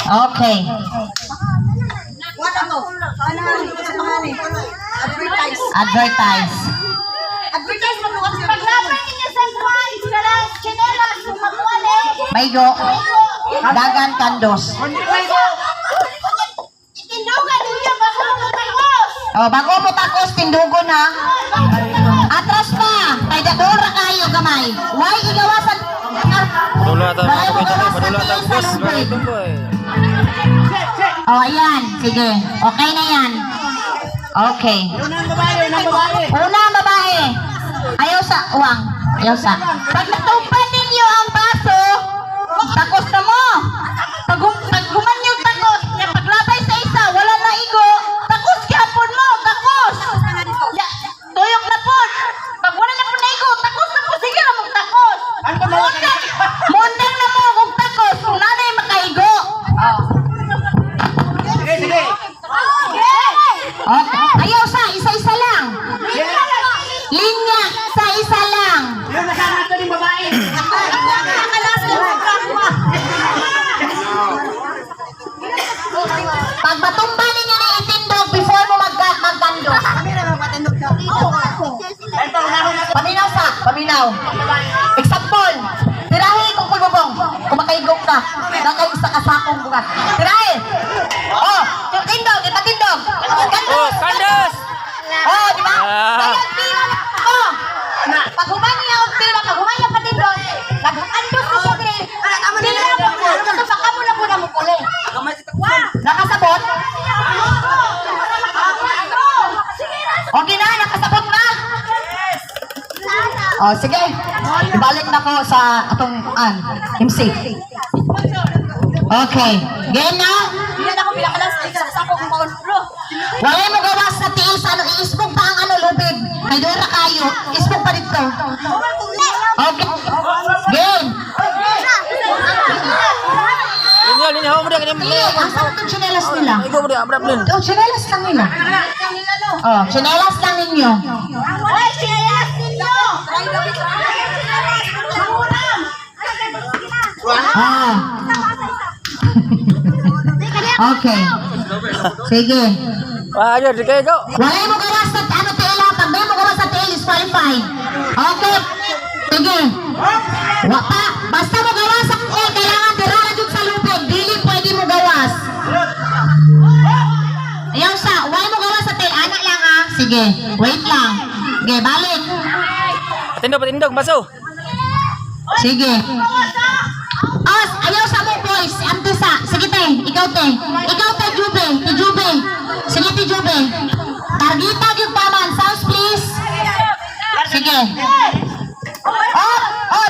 Okay. Advertise. Paglaban ninyo sa kwan, kalang chinelas, sumakuan Maygo. Dagan kandos. Itindugan ninyo bago mo tagos. Oh, bago mo takos tindugon ha. Atras pa. Kay dadora kayo gamay. Why igawasan? Padulatan boss. Oh, ayan. Sige. Okay na yan. Okay. Unang babae. Ayaw sa uwang. Ayaw sa. Pag natupan ninyo ang baso, takos na mo. Pag gumanyo takos, yung paglabay sa isa, wala na igo, takos kihapon mo, takos. Ya, tuyok na po. Pag wala na po na igo, takos na po. Sige na mong takos. Mundang na mo kung takos, kung nanay makaigo. Okay. Ayaw sa, isa-isa lang. Linya, sa isa lang. Pag matumba ninyo na itindog before mo magkando. Paminaw sa, paminaw. Example, tirahin kung kulbubong, kung makaigok ka, nakay isa kasakong bukas. Tirahin! Oh, tindog, ipatindog. Oh, kandas! Oh, di ba? Kaya pila na ako. Pag humani niya ang pila, pag humani ang patindog, nag-andos ko siya din. Pila na po, baka mo na po na mupuli. Nakasabot? Okay na, nakasabot na? Oh, sige. Ibalik na ko sa atong MC. Okay. Game na? Walay mo gawas na tiis, iisbog pa ang lubig. May dura kayo, isbog pa dito. Okay. Game. Linya, hawak mo dia. Asan itong chinelas nila? Ikaw mo dia, abra blin. Oh, chinelas lang nila. Oh, chinelas lang ninyo. Ay, chinelas ninyo! Ah. Okay. Sige. Ayo, dikay go. Walay mo gawas sa tela, pag may mo gawas sa tail, disqualified. Okay. Sige. Wapa, basta mo gawas sa kailangan tirara dun sa lupig. Dili pwede mo gawas. Ayaw sa, walay mo gawas sa tail. Anak lang ha. Sige, wait lang. Sige, balik. Patindog, baso. Sige. Os, ayaw sa mo boys. Antisa. Sige te, ikaw te. Ikaw te, Jube. Te Jube. Sige te, Jube. Targitag yung paman. Sounds please. Sige. Oh, oh.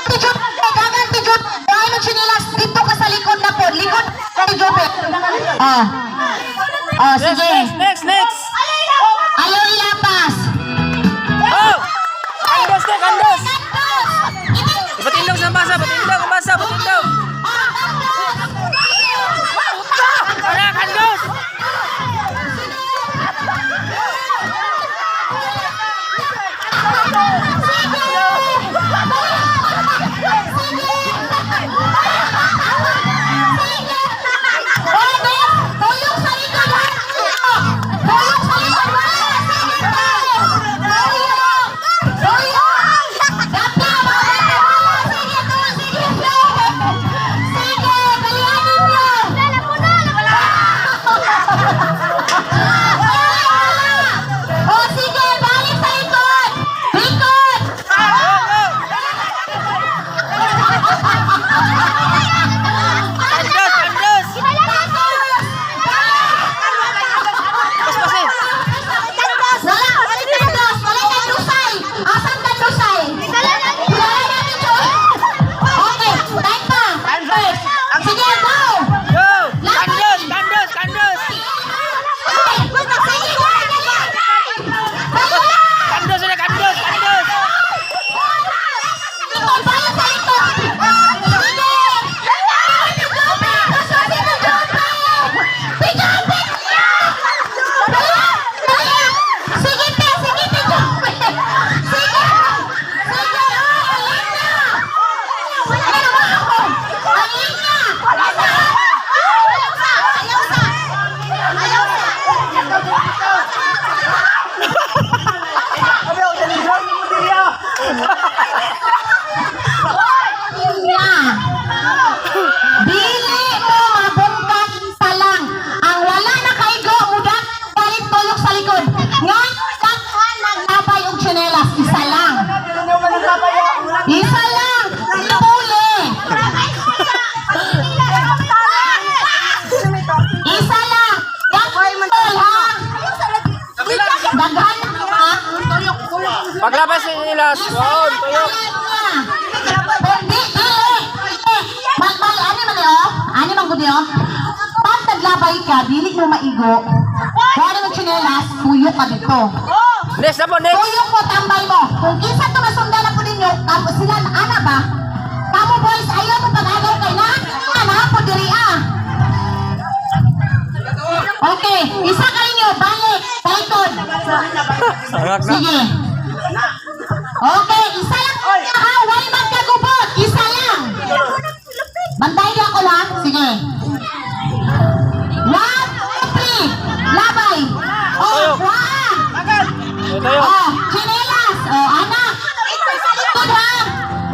Te Jube. Dagan te Jube. Dahil ng sinilas dito ka sa likod na po. Likod te Jube. Oh. Oh, sige. Next. Ayaw ilapas. Oh! Kandos. Patindog sa basa, patindog. Ana, kandos. Tuyok sa likod. Paglabas sa nilas. Wow, tuyok. Hindi, dili. Bali, ano man yun? Ano man gudi yun? Pag naglabay ka, dili mo maigo. Kung ano ng chinelas, tuyok ka dito. Next na po, next. Tuyok mo, tambay mo. Kung isa ito masundan na po ninyo, tapos sila, ana ba? Kamu boys, ayaw mo pag-agaw kay na? Ana po, diri ah. Okay, isa ka ninyo, balik, talikod. Sarap na. Sige. Okay, isa lang. Wala magkagubot. Isa lang. Bantay niyo ako lang. Sige. 1, 2, 3. Labay. Oh, kuhaan. Tuyok. Oh, chinelas. Oh, anak. Ikod ha.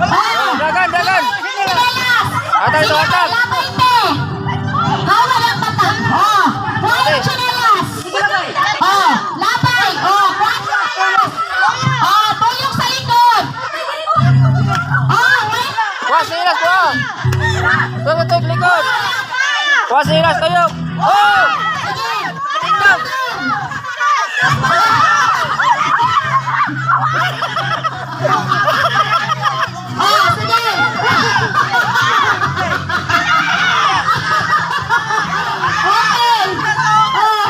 Oh, Dagan, dagan. chinelas. Atay, Sige, atay. labay te. Hawa lang mata. Oh, kuhaan yung chinelas. Oh, labay. Oh, kuhaan yung chinelas. Oh, tuyok sa likod. Oh, wait. Kuha sa nilas, kuha. Tuyok, tuyok, likod. Kuha sa nilas, tuyok. Oh! Patindog. Oh, sige. Okay. Oh.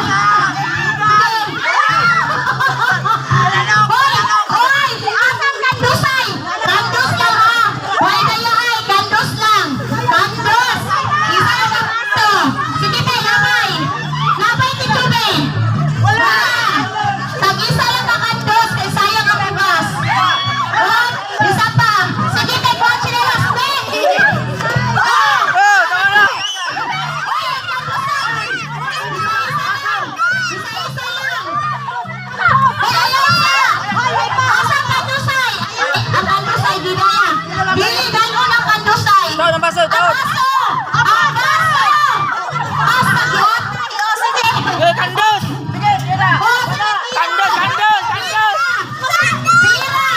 Hoy, hoy, asang kandusay? Kandus lang ha. Hoy kayo ay, kandus lang. Kandus. Isa lang ang ito. Sige te, labay. Labay ti Tube. Wala. Tag-isa lang ang kandus, kay sayang ang bugas. Oh, isa pa. Sige te, kuha chinelas, te. Oh. Oh, tama na. Hoy, ang kandusay. Isa-isa lang. Hoy, ayaw. Asang kandusay? Ang kandusay, di na yan. Dili, gano'n ang kandusay. Taon ang baso, taon. Baso! Ang baso! Basta yun? Sige. Eh, kandos. Oh, sige. Kandos, kandos, kandos. Sira!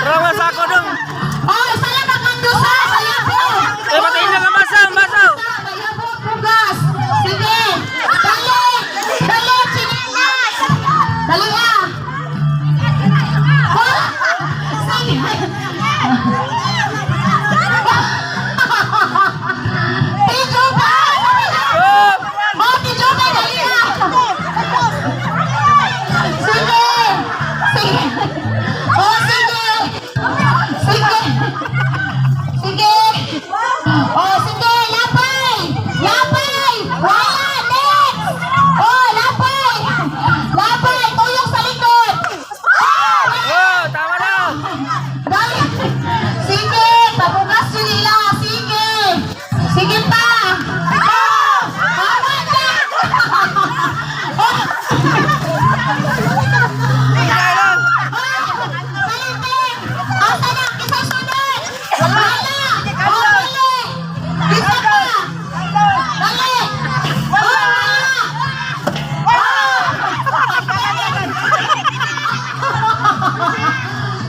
Rawas ako dong. Oh, isa lang ang kandusay. Sayabo. Eh, patindog ang baso, ang baso. Sayabo, bugas. Sige. Dali. Dali, chinelas. Dali ah. Oh, sige. Tijo ba? Oh! Oh, tijo ba? Dali ah. Sige. Sige. Oh, sige. Sige. Sige. Oh, sige. Lapay. Lapay. Wala. Next. Oh, lapay. Lapay. Tuyok sa likod. Oh, Oh, tama na. dali. Sige. Pabugas yun nila. Sige. Sige pa. Oh, tama na. Oh. Tingnan lang. Asa na? Isa sunod! Wala! Oh, dali! Isa pa! Dali!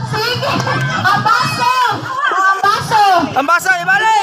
Sige! Ang baso! Ang baso! Ang baso, ibalik.